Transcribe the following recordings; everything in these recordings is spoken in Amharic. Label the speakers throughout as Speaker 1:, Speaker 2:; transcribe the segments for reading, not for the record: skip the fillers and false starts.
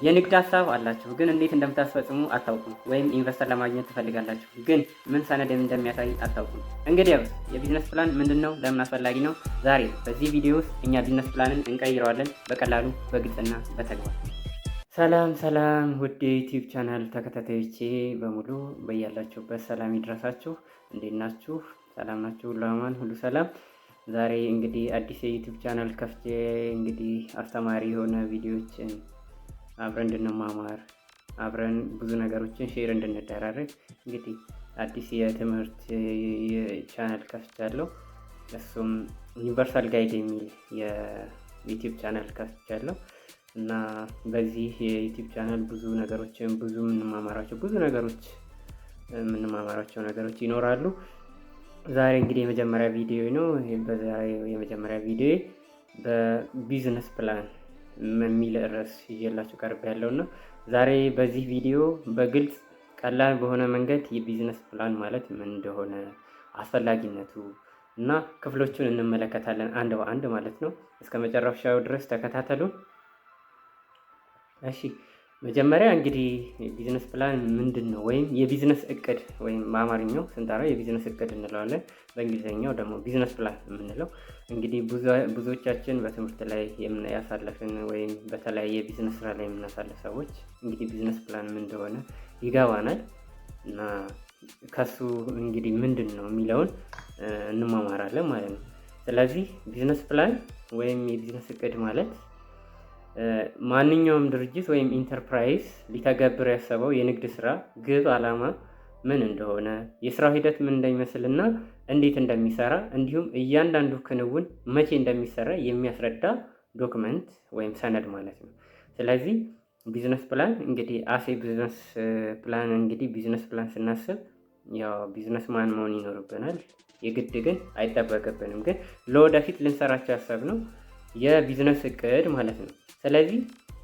Speaker 1: የንግድ ሀሳብ አላችሁ ግን እንዴት እንደምታስፈጽሙ አታውቁም። ወይም ኢንቨስተር ለማግኘት ትፈልጋላችሁ ግን ምን ሰነድ እንደሚያሳይ አታውቁም። እንግዲያውስ የቢዝነስ ፕላን ምንድነው? ለምን አስፈላጊ ነው? ዛሬ በዚህ ቪዲዮ ውስጥ እኛ ቢዝነስ ፕላንን እንቀይረዋለን በቀላሉ በግልጽና በተግባር። ሰላም ውድ የዩቲዩብ ቻናል ተከታታዮቼ በሙሉ በያላችሁበት ሰላም ይድረሳችሁ። እንዴት ናችሁ? ሰላም ናችሁ? ሁሉ አማን፣ ሁሉ ሰላም። ዛሬ እንግዲህ አዲስ የዩቲዩብ ቻናል ከፍቼ እንግዲህ አስተማሪ የሆነ ቪዲዮዎችን አብረን እንድንማማር አብረን ብዙ ነገሮችን ሼር እንድንደራረግ እንግዲህ አዲስ የትምህርት ቻናል ከፍቻለሁ። እሱም ዩኒቨርሳል ጋይድ የሚል የዩቲዩብ ቻናል ከፍቻለሁ እና በዚህ የዩቲዩብ ቻናል ብዙ ነገሮችን ብዙ የምንማማራቸው ነገሮች ይኖራሉ። ዛሬ እንግዲህ የመጀመሪያ ቪዲዮ ነው። በዛሬው የመጀመሪያ ቪዲዮ በቢዝነስ ፕላን የሚል ርዕስ ይዤላችሁ ቀርብ ያለውና ዛሬ በዚህ ቪዲዮ በግልጽ ቀላል በሆነ መንገድ የቢዝነስ ፕላን ማለት ምን እንደሆነ አስፈላጊነቱ እና ክፍሎቹን እንመለከታለን አንድ በአንድ ማለት ነው። እስከ መጨረሻው ድረስ ተከታተሉ። እሺ፣ መጀመሪያ እንግዲህ የቢዝነስ ፕላን ምንድን ነው? ወይም የቢዝነስ እቅድ ወይም በአማርኛው ስንጠራው የቢዝነስ እቅድ እንለዋለን። በእንግሊዝኛው ደግሞ ቢዝነስ ፕላን የምንለው እንግዲህ ብዙዎቻችን በትምህርት ላይ ያሳለፍን ወይም በተለያየ የቢዝነስ ስራ ላይ የምናሳልፍ ሰዎች እንግዲህ ቢዝነስ ፕላን ምን እንደሆነ ይገባናል እና ከሱ እንግዲህ ምንድን ነው የሚለውን እንማማራለን ማለት ነው። ስለዚህ ቢዝነስ ፕላን ወይም የቢዝነስ እቅድ ማለት ማንኛውም ድርጅት ወይም ኢንተርፕራይዝ ሊተገብር ያሰበው የንግድ ስራ ግብ፣ ዓላማ ምን እንደሆነ፣ የስራው ሂደት ምን እንደሚመስልና እንዴት እንደሚሰራ እንዲሁም እያንዳንዱ ክንውን መቼ እንደሚሰራ የሚያስረዳ ዶክመንት ወይም ሰነድ ማለት ነው። ስለዚህ ቢዝነስ ፕላን እንግዲህ ቢዝነስ ፕላን ስናስብ ያው ቢዝነስ ማን መሆን ይኖርብናል። የግድ ግን አይጠበቅብንም። ግን ለወደፊት ልንሰራቸው ያሰብነው የቢዝነስ እቅድ ማለት ነው። ስለዚህ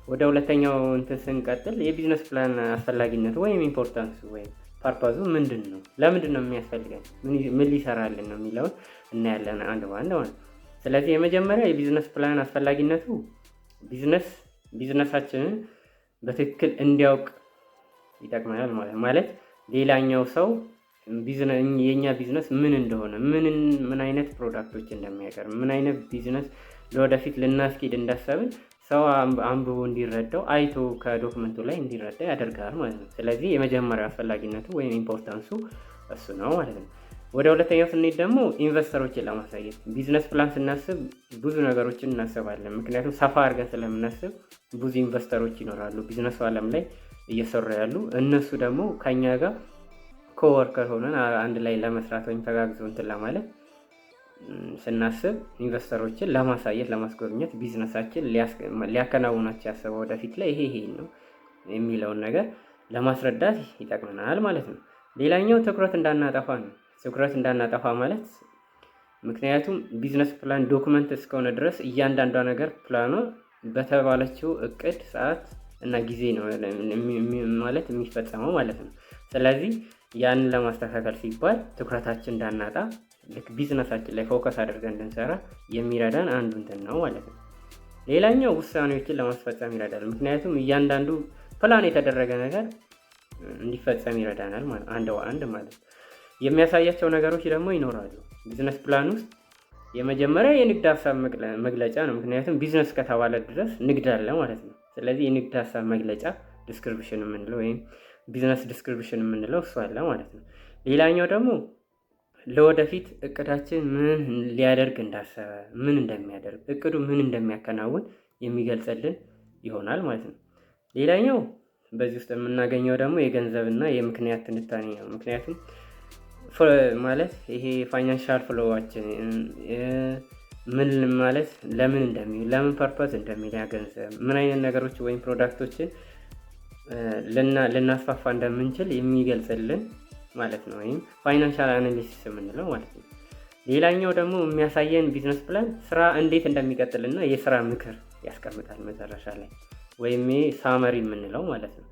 Speaker 1: ወደ ሁለተኛው ስንቀጥል የቢዝነስ ፕላን አስፈላጊነቱ ወይም ኢምፖርታንሱ ወይም ፐርፐዙ ምንድን ነው? ለምንድን ነው የሚያስፈልገን? ምን ሊሰራልን ነው የሚለውን እናያለን አንድ በአንድ ማለት ነው። ስለዚህ የመጀመሪያ የቢዝነስ ፕላን አስፈላጊነቱ ቢዝነሳችንን በትክክል እንዲያውቅ ይጠቅመናል ማለት ሌላኛው ሰው የኛ ቢዝነስ ምን እንደሆነ፣ ምን አይነት ፕሮዳክቶች እንደሚያቀርብ፣ ምን አይነት ቢዝነስ ለወደፊት ልናስኬድ እንዳሰብን ሰው አንብቦ እንዲረዳው አይቶ ከዶክመንቱ ላይ እንዲረዳ ያደርጋል ማለት ነው። ስለዚህ የመጀመሪያው አስፈላጊነቱ ወይም ኢምፖርታንሱ እሱ ነው ማለት ነው። ወደ ሁለተኛው ስንሄድ ደግሞ ኢንቨስተሮችን ለማሳየት ቢዝነስ ፕላን ስናስብ ብዙ ነገሮችን እናስባለን። ምክንያቱም ሰፋ አድርገን ስለምናስብ ብዙ ኢንቨስተሮች ይኖራሉ ቢዝነሱ ዓለም ላይ እየሰሩ ያሉ። እነሱ ደግሞ ከኛ ጋር ኮወርከር ሆነን አንድ ላይ ለመስራት ወይም ተጋግዘው እንትን ለማለት ስናስብ ኢንቨስተሮችን ለማሳየት ለማስጎብኘት ቢዝነሳችን ሊያከናውናቸው ያሰበው ወደፊት ላይ ይሄ ነው የሚለውን ነገር ለማስረዳት ይጠቅመናል ማለት ነው። ሌላኛው ትኩረት እንዳናጠፋ ነው። ትኩረት እንዳናጠፋ ማለት ምክንያቱም ቢዝነስ ፕላን ዶክመንት እስከሆነ ድረስ እያንዳንዷ ነገር ፕላኗ በተባለችው እቅድ፣ ሰዓት እና ጊዜ ነው ማለት የሚፈጸመው ማለት ነው። ስለዚህ ያንን ለማስተካከል ሲባል ትኩረታችን እንዳናጣ ልክ ቢዝነሳችን ላይ ፎከስ አድርገን እንድንሰራ የሚረዳን አንዱ እንትን ነው ማለት ነው። ሌላኛው ውሳኔዎችን ለማስፈጸም ይረዳል። ምክንያቱም እያንዳንዱ ፕላን የተደረገ ነገር እንዲፈጸም ይረዳናል ማለት አንድ ማለት ነው። የሚያሳያቸው ነገሮች ደግሞ ይኖራሉ። ቢዝነስ ፕላን ውስጥ የመጀመሪያ የንግድ ሀሳብ መግለጫ ነው። ምክንያቱም ቢዝነስ ከተባለ ድረስ ንግድ አለ ማለት ነው። ስለዚህ የንግድ ሀሳብ መግለጫ ዲስክሪፕሽን የምንለው ወይም ቢዝነስ ዲስክሪፕሽን የምንለው እሱ አለ ማለት ነው። ሌላኛው ደግሞ ለወደፊት እቅዳችን ምን ሊያደርግ እንዳሰበ፣ ምን እንደሚያደርግ፣ እቅዱ ምን እንደሚያከናውን የሚገልጽልን ይሆናል ማለት ነው። ሌላኛው በዚህ ውስጥ የምናገኘው ደግሞ የገንዘብና የምክንያት ትንታኔ ነው። ምክንያቱም ማለት ይሄ ፋይናንሻል ፍሎዋችን ምን ማለት ለምን እንደሚውል፣ ለምን ፐርፐዝ እንደሚል፣ ያ ገንዘብ ምን አይነት ነገሮች ወይም ፕሮዳክቶችን ልናስፋፋ እንደምንችል የሚገልጽልን ማለት ነው። ወይም ፋይናንሻል አናሊሲስ የምንለው ማለት ነው። ሌላኛው ደግሞ የሚያሳየን ቢዝነስ ፕላን ስራ እንዴት እንደሚቀጥልና የስራ ምክር ያስቀምጣል መጨረሻ ላይ ወይም ሳመሪ የምንለው ማለት ነው።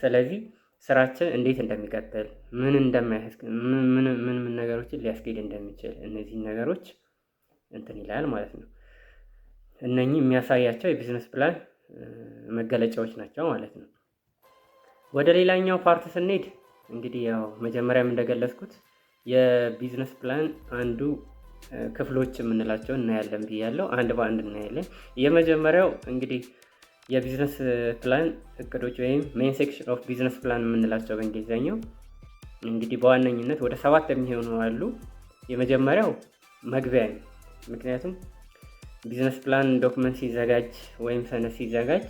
Speaker 1: ስለዚህ ስራችን እንዴት እንደሚቀጥል፣ ምን ነገሮችን ሊያስኬድ እንደሚችል እነዚህን ነገሮች እንትን ይላል ማለት ነው። እነኚህ የሚያሳያቸው የቢዝነስ ፕላን መገለጫዎች ናቸው ማለት ነው። ወደ ሌላኛው ፓርት ስንሄድ እንግዲህ ያው መጀመሪያም እንደገለጽኩት የቢዝነስ ፕላን አንዱ ክፍሎች የምንላቸው እናያለን ብያለሁ። አንድ በአንድ እናያለን። የመጀመሪያው እንግዲህ የቢዝነስ ፕላን እቅዶች ወይም ሜን ሴክሽን ኦፍ ቢዝነስ ፕላን የምንላቸው በእንግሊዝኛው እንግዲህ በዋነኝነት ወደ 7 የሚሆኑ አሉ። የመጀመሪያው መግቢያ ነው። ምክንያቱም ቢዝነስ ፕላን ዶክመንት ሲዘጋጅ ወይም ሰነድ ሲዘጋጅ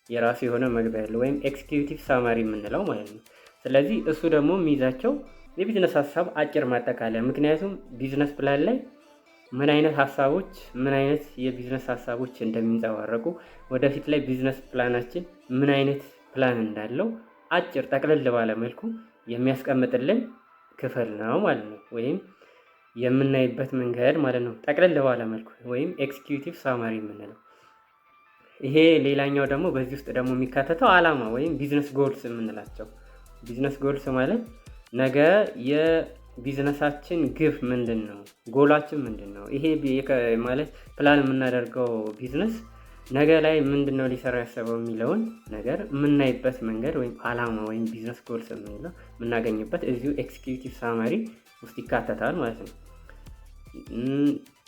Speaker 1: የራሱ የሆነ መግቢያ አለ ወይም ኤክስኪዩቲቭ ሳማሪ የምንለው ማለት ነው። ስለዚህ እሱ ደግሞ የሚይዛቸው የቢዝነስ ሀሳብ አጭር ማጠቃለያ። ምክንያቱም ቢዝነስ ፕላን ላይ ምን አይነት ሀሳቦች ምን አይነት የቢዝነስ ሀሳቦች እንደሚንጸባረቁ ወደፊት ላይ ቢዝነስ ፕላናችን ምን አይነት ፕላን እንዳለው አጭር ጠቅለል ባለ መልኩ የሚያስቀምጥልን ክፍል ነው ማለት ነው፣ ወይም የምናይበት መንገድ ማለት ነው። ጠቅለል ባለ መልኩ ወይም ኤክስኪዩቲቭ ሳማሪ የምንለው ይሄ። ሌላኛው ደግሞ በዚህ ውስጥ ደግሞ የሚካተተው ዓላማ ወይም ቢዝነስ ጎልስ የምንላቸው። ቢዝነስ ጎልስ ማለት ነገ የቢዝነሳችን ግብ ምንድን ነው፣ ጎላችን ምንድን ነው፣ ይሄ ማለት ፕላን የምናደርገው ቢዝነስ ነገ ላይ ምንድን ነው ሊሰራ ያሰበው የሚለውን ነገር የምናይበት መንገድ ወይም ዓላማ ወይም ቢዝነስ ጎልስ የምንለው የምናገኝበት እዚሁ ኤክስኪዩቲቭ ሳማሪ ውስጥ ይካተታል ማለት ነው።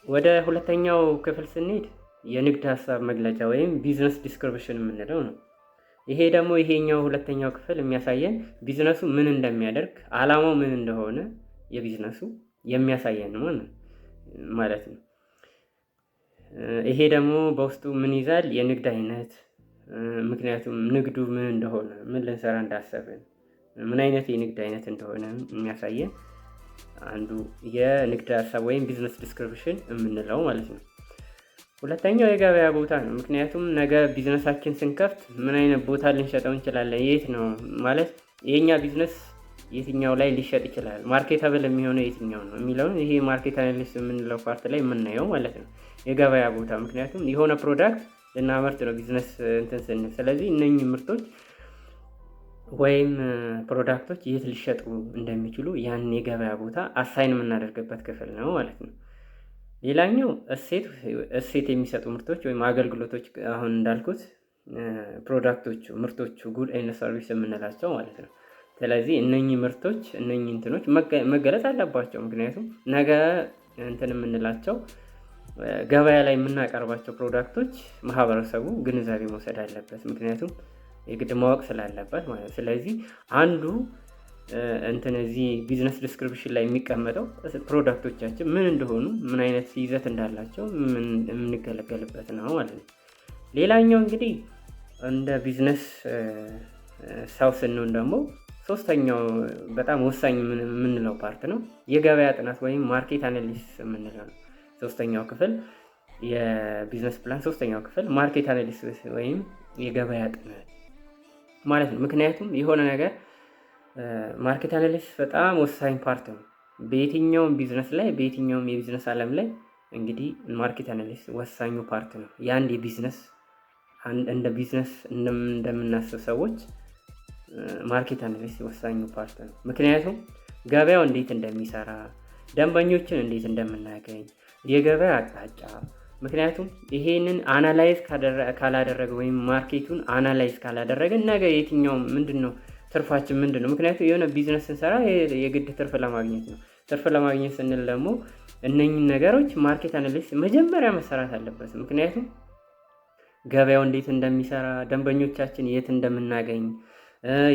Speaker 1: ወደ ሁለተኛው ክፍል ስንሄድ የንግድ ሀሳብ መግለጫ ወይም ቢዝነስ ዲስክሪፕሽን የምንለው ነው። ይሄ ደግሞ ይሄኛው ሁለተኛው ክፍል የሚያሳየን ቢዝነሱ ምን እንደሚያደርግ ዓላማው ምን እንደሆነ የቢዝነሱ የሚያሳየን ማለት ነው። ይሄ ደግሞ በውስጡ ምን ይዛል? የንግድ አይነት፣ ምክንያቱም ንግዱ ምን እንደሆነ፣ ምን ልንሰራ እንዳሰብን፣ ምን አይነት የንግድ አይነት እንደሆነ የሚያሳየን አንዱ የንግድ ሀሳብ ወይም ቢዝነስ ዲስክሪፕሽን የምንለው ማለት ነው። ሁለተኛው የገበያ ቦታ ነው። ምክንያቱም ነገ ቢዝነሳችን ስንከፍት ምን አይነት ቦታ ልንሸጠው እንችላለን፣ የት ነው ማለት የኛ ቢዝነስ የትኛው ላይ ሊሸጥ ይችላል፣ ማርኬታብል የሚሆነው የትኛው ነው የሚለውን ይሄ ማርኬት አናሊሲስ የምንለው ፓርት ላይ የምናየው ማለት ነው። የገበያ ቦታ ምክንያቱም የሆነ ፕሮዳክት ልናመርት ነው ቢዝነስ እንትን ስንል። ስለዚህ እነኚህ ምርቶች ወይም ፕሮዳክቶች የት ሊሸጡ እንደሚችሉ ያን የገበያ ቦታ አሳይን የምናደርግበት ክፍል ነው ማለት ነው። ሌላኛው እሴት የሚሰጡ ምርቶች ወይም አገልግሎቶች፣ አሁን እንዳልኩት ፕሮዳክቶቹ፣ ምርቶቹ ጉድ ኤንድ ሰርቪስ የምንላቸው ማለት ነው። ስለዚህ እነኚህ ምርቶች እነኚህ እንትኖች መገለጽ አለባቸው። ምክንያቱም ነገ እንትን የምንላቸው ገበያ ላይ የምናቀርባቸው ፕሮዳክቶች ማህበረሰቡ ግንዛቤ መውሰድ አለበት፣ ምክንያቱም የግድ ማወቅ ስላለበት ማለት ነው። ስለዚህ አንዱ እንትን እዚህ ቢዝነስ ዲስክሪፕሽን ላይ የሚቀመጠው ፕሮዳክቶቻችን ምን እንደሆኑ፣ ምን አይነት ይዘት እንዳላቸው የምንገለገልበት ነው ማለት ነው። ሌላኛው እንግዲህ እንደ ቢዝነስ ሰው ስንሆን ደግሞ ሶስተኛው በጣም ወሳኝ የምንለው ፓርት ነው የገበያ ጥናት ወይም ማርኬት አናሊሲስ የምንለው ነው። ሶስተኛው ክፍል የቢዝነስ ፕላን ሶስተኛው ክፍል ማርኬት አናሊሲስ ወይም የገበያ ጥናት ማለት ነው። ምክንያቱም የሆነ ነገር ማርኬት አናሊሲስ በጣም ወሳኝ ፓርት ነው በየትኛውም ቢዝነስ ላይ፣ በየትኛውም የቢዝነስ ዓለም ላይ እንግዲህ ማርኬት አናሊሲስ ወሳኙ ፓርት ነው። የአንድ የቢዝነስ እንደ ቢዝነስ እንደምናስብ ሰዎች ማርኬት አናሊሲስ ወሳኙ ፓርት ነው። ምክንያቱም ገበያው እንዴት እንደሚሰራ፣ ደንበኞችን እንዴት እንደምናገኝ፣ የገበያ አቅጣጫ። ምክንያቱም ይሄንን አናላይዝ ካላደረገ ወይም ማርኬቱን አናላይዝ ካላደረገ ነገ የትኛውም ምንድነው ትርፋችን ምንድነው? ምክንያቱም የሆነ ቢዝነስ ስንሰራ የግድ ትርፍ ለማግኘት ነው። ትርፍ ለማግኘት ስንል ደግሞ እነኚህ ነገሮች ማርኬት አናሊሲስ መጀመሪያ መሰራት አለበት። ምክንያቱም ገበያው እንዴት እንደሚሰራ፣ ደንበኞቻችን የት እንደምናገኝ፣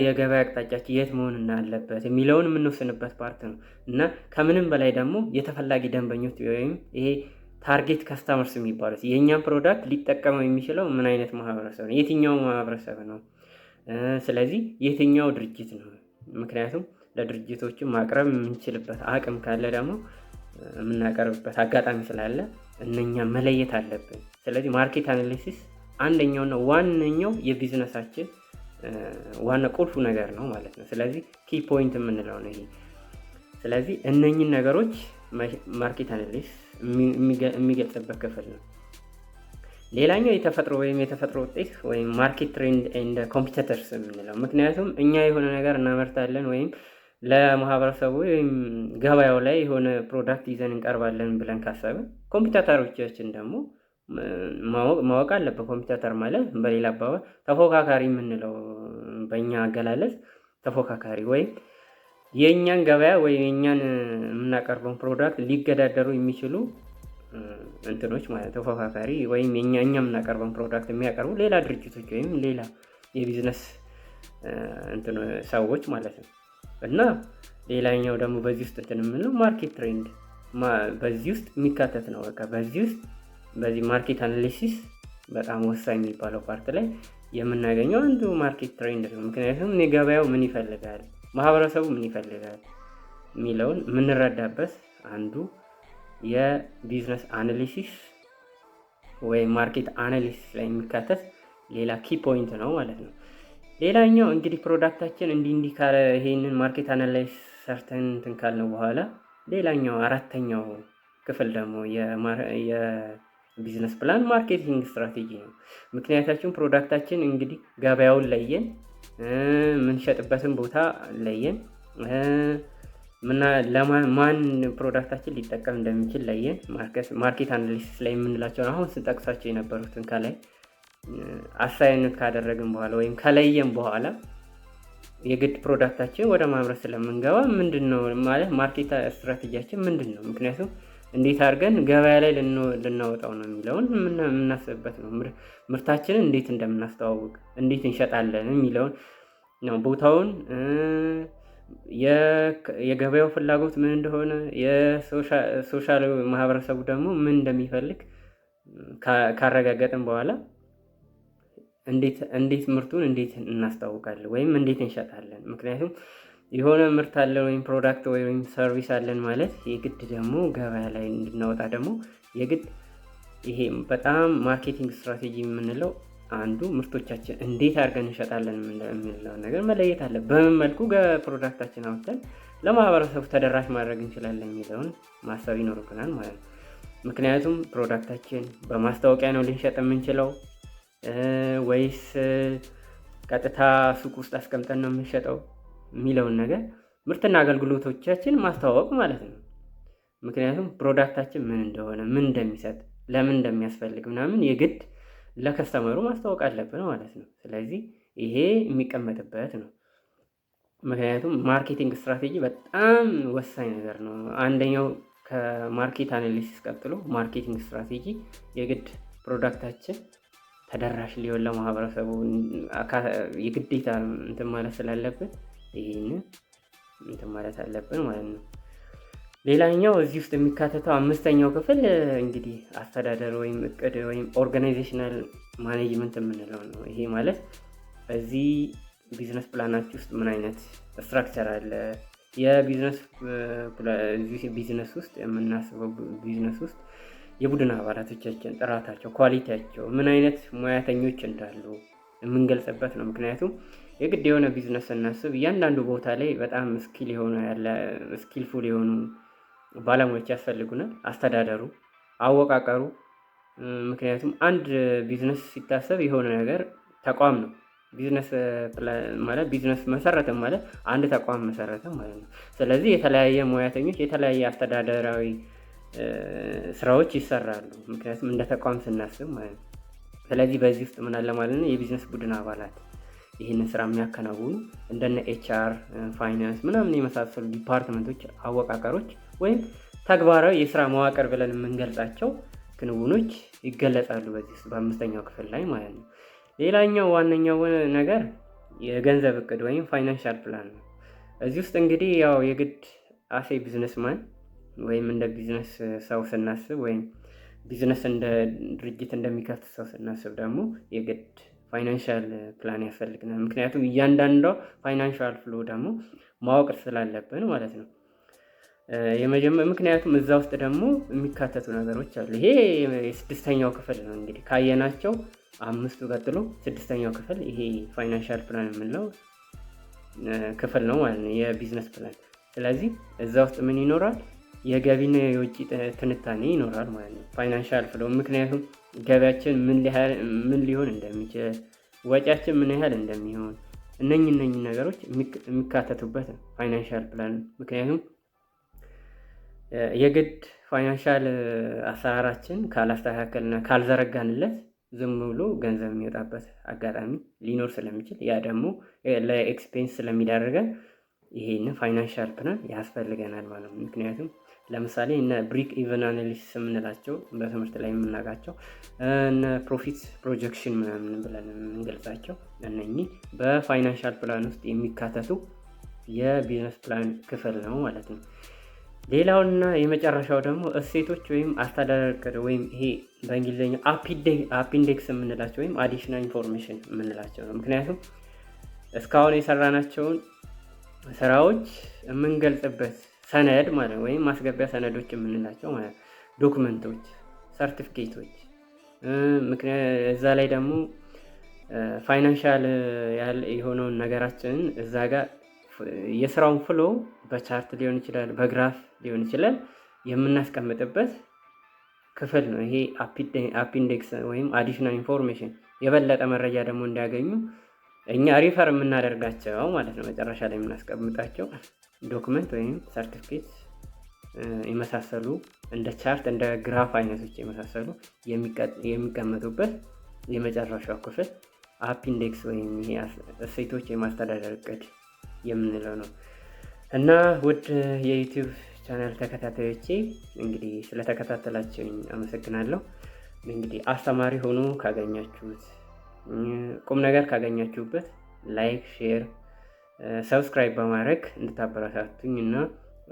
Speaker 1: የገበያ አቅጣጫችን የት መሆን እንዳለበት የሚለውን የምንወስንበት ፓርት ነው እና ከምንም በላይ ደግሞ የተፈላጊ ደንበኞች ወይም ይሄ ታርጌት ካስተመርስ የሚባሉት የእኛን ፕሮዳክት ሊጠቀመው የሚችለው ምን አይነት ማህበረሰብ ነው፣ የትኛው ማህበረሰብ ነው፣ ስለዚህ የትኛው ድርጅት ነው። ምክንያቱም ለድርጅቶቹ ማቅረብ የምንችልበት አቅም ካለ ደግሞ የምናቀርብበት አጋጣሚ ስላለ እነኛ መለየት አለብን። ስለዚህ ማርኬት አናሊሲስ አንደኛውና ዋነኛው የቢዝነሳችን ዋና ቁልፉ ነገር ነው ማለት ነው። ስለዚህ ኪ ፖይንት የምንለው ነው ይሄ። ስለዚህ እነኚህን ነገሮች ማርኬት አናሊሲስ የሚገልጽበት ክፍል ነው። ሌላኛው የተፈጥሮ ውጤት ወይም ማርኬት ትሬንድ ኤንድ ኮምፒቲተርስ የምንለው። ምክንያቱም እኛ የሆነ ነገር እናመርታለን ወይም ለማህበረሰቡ ወይም ገበያው ላይ የሆነ ፕሮዳክት ይዘን እንቀርባለን ብለን ካሰብን፣ ኮምፒቲተሮቻችን ደግሞ ማወቅ አለበት። ኮምፒውተር ማለት በሌላ አባባል ተፎካካሪ የምንለው በእኛ አገላለጽ ተፎካካሪ ወይም የእኛን ገበያ ወይም የእኛን የምናቀርበውን ፕሮዳክት ሊገዳደሩ የሚችሉ እንትኖች ማለት ተፎካካሪ ወይም እኛ የምናቀርበውን ፕሮዳክት የሚያቀርቡ ሌላ ድርጅቶች ወይም ሌላ የቢዝነስ ሰዎች ማለት ነው። እና ሌላኛው ደግሞ በዚህ ውስጥ የምንለው ማርኬት ትሬንድ በዚህ ውስጥ የሚካተት ነው። በቃ በዚህ ማርኬት አናሊሲስ በጣም ወሳኝ የሚባለው ፓርት ላይ የምናገኘው አንዱ ማርኬት ትሬንድ ነው። ምክንያቱም ገበያው ምን ይፈልጋል፣ ማህበረሰቡ ምን ይፈልጋል የሚለውን የምንረዳበት አንዱ የቢዝነስ አናሊሲስ ወይም ማርኬት አናሊሲስ ላይ የሚካተት ሌላ ኪ ፖይንት ነው ማለት ነው። ሌላኛው እንግዲህ ፕሮዳክታችን እንዲህ ካለ ይሄንን ማርኬት አናላይሲስ ሰርተን እንትን ካልነው በኋላ ሌላኛው አራተኛው ክፍል ደግሞ የቢዝነስ ፕላን ማርኬቲንግ ስትራቴጂ ነው። ምክንያታችን ፕሮዳክታችን እንግዲህ ገበያውን ለየን፣ የምንሸጥበትን ቦታ ለየን፣ ማን ፕሮዳክታችን ሊጠቀም እንደሚችል ለየን። ማርኬት አናሊሲስ ላይ የምንላቸው አሁን ስንጠቅሳቸው የነበሩትን ከላይ አሳይን ካደረግን በኋላ ወይም ከለየን በኋላ የግድ ፕሮዳክታችን ወደ ማምረት ስለምንገባ ምንድነው ማለት ማርኬት ስትራቴጂያችን ምንድነው? ምክንያቱም እንዴት አድርገን ገበያ ላይ ልናወጣው ነው የሚለውን የምናስብበት ነው። ምርታችንን እንዴት እንደምናስተዋውቅ፣ እንዴት እንሸጣለን የሚለውን ነው። ቦታውን፣ የገበያው ፍላጎት ምን እንደሆነ፣ የሶሻል ማህበረሰቡ ደግሞ ምን እንደሚፈልግ ካረጋገጥን በኋላ እንዴት ምርቱን እንዴት እናስተዋውቃለን ወይም እንዴት እንሸጣለን። ምክንያቱም የሆነ ምርት አለን ወይም ፕሮዳክት ወይም ሰርቪስ አለን ማለት የግድ ደግሞ ገበያ ላይ እንድናወጣ ደግሞ የግድ ይሄ በጣም ማርኬቲንግ ስትራቴጂ የምንለው አንዱ ምርቶቻችን እንዴት አድርገን እንሸጣለን የሚለው ነገር መለየት አለ። በምን መልኩ ፕሮዳክታችን አውጥተን ለማህበረሰቡ ተደራሽ ማድረግ እንችላለን የሚለውን ማሰብ ይኖርብናል ማለት ነው። ምክንያቱም ፕሮዳክታችን በማስታወቂያ ነው ልንሸጥ የምንችለው ወይስ ቀጥታ ሱቅ ውስጥ አስቀምጠን ነው የምንሸጠው የሚለውን ነገር ምርትና አገልግሎቶቻችን ማስተዋወቅ ማለት ነው። ምክንያቱም ፕሮዳክታችን ምን እንደሆነ፣ ምን እንደሚሰጥ፣ ለምን እንደሚያስፈልግ ምናምን የግድ ለከስተመሩ ማስተዋወቅ አለብን ማለት ነው። ስለዚህ ይሄ የሚቀመጥበት ነው። ምክንያቱም ማርኬቲንግ ስትራቴጂ በጣም ወሳኝ ነገር ነው። አንደኛው ከማርኬት አናሊሲስ ቀጥሎ ማርኬቲንግ ስትራቴጂ የግድ ፕሮዳክታችን ተደራሽ ሊሆን ለማህበረሰቡ የግዴታ እንትን ማለት ስላለብን ይሄን እንትን ማለት አለብን ማለት ነው። ሌላኛው እዚህ ውስጥ የሚካተተው አምስተኛው ክፍል እንግዲህ አስተዳደር ወይም እቅድ ወይም ኦርጋናይዜሽናል ማኔጅመንት የምንለው ነው። ይሄ ማለት በዚህ ቢዝነስ ፕላናችን ውስጥ ምን አይነት ስትራክቸር አለ፣ ቢዝነስ ውስጥ የምናስበው ቢዝነስ ውስጥ የቡድን አባላቶቻችን ጥራታቸው፣ ኳሊቲያቸው፣ ምን አይነት ሙያተኞች እንዳሉ የምንገልጽበት ነው። ምክንያቱም የግድ የሆነ ቢዝነስ ስናስብ እያንዳንዱ ቦታ ላይ በጣም ስኪልፉል የሆኑ ባለሙያዎች ያስፈልጉናል። አስተዳደሩ፣ አወቃቀሩ። ምክንያቱም አንድ ቢዝነስ ሲታሰብ የሆነ ነገር ተቋም ነው። ቢዝነስ መሰረተ ማለት አንድ ተቋም መሰረተ ማለት ነው። ስለዚህ የተለያየ ሙያተኞች፣ የተለያየ አስተዳደራዊ ስራዎች ይሰራሉ። ምክንያቱም እንደ ተቋም ስናስብ ማለት ነው። ስለዚህ በዚህ ውስጥ ምን አለ ማለት ነው የቢዝነስ ቡድን አባላት ይህንን ስራ የሚያከናውኑ እንደነ ኤችአር፣ ፋይናንስ ምናምን የመሳሰሉ ዲፓርትመንቶች፣ አወቃቀሮች ወይም ተግባራዊ የስራ መዋቅር ብለን የምንገልጻቸው ክንውኖች ይገለጻሉ በዚህ ውስጥ በአምስተኛው ክፍል ላይ ማለት ነው። ሌላኛው ዋነኛው ነገር የገንዘብ እቅድ ወይም ፋይናንሻል ፕላን ነው። እዚህ ውስጥ እንግዲህ ያው የግድ አሴ ቢዝነስማን ወይም እንደ ቢዝነስ ሰው ስናስብ ወይም ቢዝነስ እንደ ድርጅት እንደሚከፍት ሰው ስናስብ ደግሞ የግድ ፋይናንሻል ፕላን ያስፈልግናል። ምክንያቱም እያንዳንዷ ፋይናንሻል ፍሎ ደግሞ ማወቅ ስላለብን ማለት ነው። ምክንያቱም እዛ ውስጥ ደግሞ የሚካተቱ ነገሮች አሉ። ይሄ የስድስተኛው ክፍል ነው። እንግዲህ ካየናቸው አምስቱ ቀጥሎ ስድስተኛው ክፍል ይሄ ፋይናንሻል ፕላን የምንለው ክፍል ነው ማለት ነው፣ የቢዝነስ ፕላን። ስለዚህ እዛ ውስጥ ምን ይኖራል? የገቢና የውጭ ትንታኔ ይኖራል ማለት ነው፣ ፋይናንሻል ፍሎ። ምክንያቱም ገቢያችን ምን ሊሆን እንደሚችል፣ ወጪያችን ምን ያህል እንደሚሆን እነኚህ ነገሮች የሚካተቱበት ፋይናንሻል ፕላን። ምክንያቱም የግድ ፋይናንሻል አሰራራችን ካላስተካከልና ካልዘረጋንለት ዝም ብሎ ገንዘብ የሚወጣበት አጋጣሚ ሊኖር ስለሚችል ያ ደግሞ ለኤክስፔንስ ስለሚዳርገን ይሄን ፋይናንሻል ፕላን ያስፈልገናል ማለት ነው። ምክንያቱም ለምሳሌ እነ ብሬክ ኢቨን አናሊሲስ የምንላቸው በትምህርት ላይ የምናውቃቸው እነ ፕሮፊት ፕሮጀክሽን ምናምን ብለን የምንገልጻቸው እነኚህ በፋይናንሻል ፕላን ውስጥ የሚካተቱ የቢዝነስ ፕላን ክፍል ነው ማለት ነው። ሌላውና የመጨረሻው ደግሞ እሴቶች ወይም አስተዳደር ዕቅድ ወይም ይሄ በእንግሊዝኛ አፒንዴክስ የምንላቸው ወይም አዲሽናል ኢንፎርሜሽን የምንላቸው ነው። ምክንያቱም እስካሁን የሰራናቸውን ስራዎች የምንገልጽበት ሰነድ ማለት ነው፣ ወይም ማስገቢያ ሰነዶች የምንላቸው ማለት ዶክመንቶች፣ ሰርቲፊኬቶች እዛ ላይ ደግሞ ፋይናንሻል የሆነውን ነገራችንን እዛ ጋር የስራውን ፍሎ በቻርት ሊሆን ይችላል፣ በግራፍ ሊሆን ይችላል የምናስቀምጥበት ክፍል ነው። ይሄ አፒንዴክስ ወይም አዲሽናል ኢንፎርሜሽን የበለጠ መረጃ ደግሞ እንዲያገኙ እኛ ሪፈር የምናደርጋቸው ማለት ነው። መጨረሻ ላይ የምናስቀምጣቸው ዶክመንት ወይም ሰርቲፊኬት የመሳሰሉ እንደ ቻርት እንደ ግራፍ አይነቶች የመሳሰሉ የሚቀመጡበት የመጨረሻው ክፍል አፒንዴክስ ወይም ይሄ እሴቶች የማስተዳደር ዕቅድ የምንለው ነው። እና ውድ የዩቲዩብ ቻናል ተከታታዮቼ እንግዲህ ስለተከታተላችሁኝ አመሰግናለሁ። እንግዲህ አስተማሪ ሆኖ ካገኛችሁት፣ ቁም ነገር ካገኛችሁበት ላይክ፣ ሼር፣ ሰብስክራይብ በማድረግ እንድታበረታቱኝ እና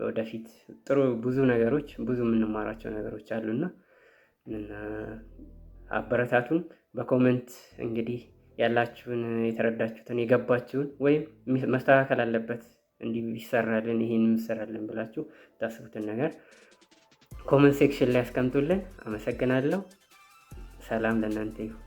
Speaker 1: ወደፊት ጥሩ ብዙ የምንማራቸው ነገሮች አሉና አበረታቱን። በኮሜንት እንግዲህ ያላችሁን የተረዳችሁትን የገባችሁን ወይም መስተካከል አለበት እንዲህ ይሰራልን ይሄን ይሰራልን ብላችሁ ታስቡትን ነገር ኮሜንት ሴክሽን ላይ አስቀምጡልን። አመሰግናለሁ። ሰላም ለእናንተ ይሁን።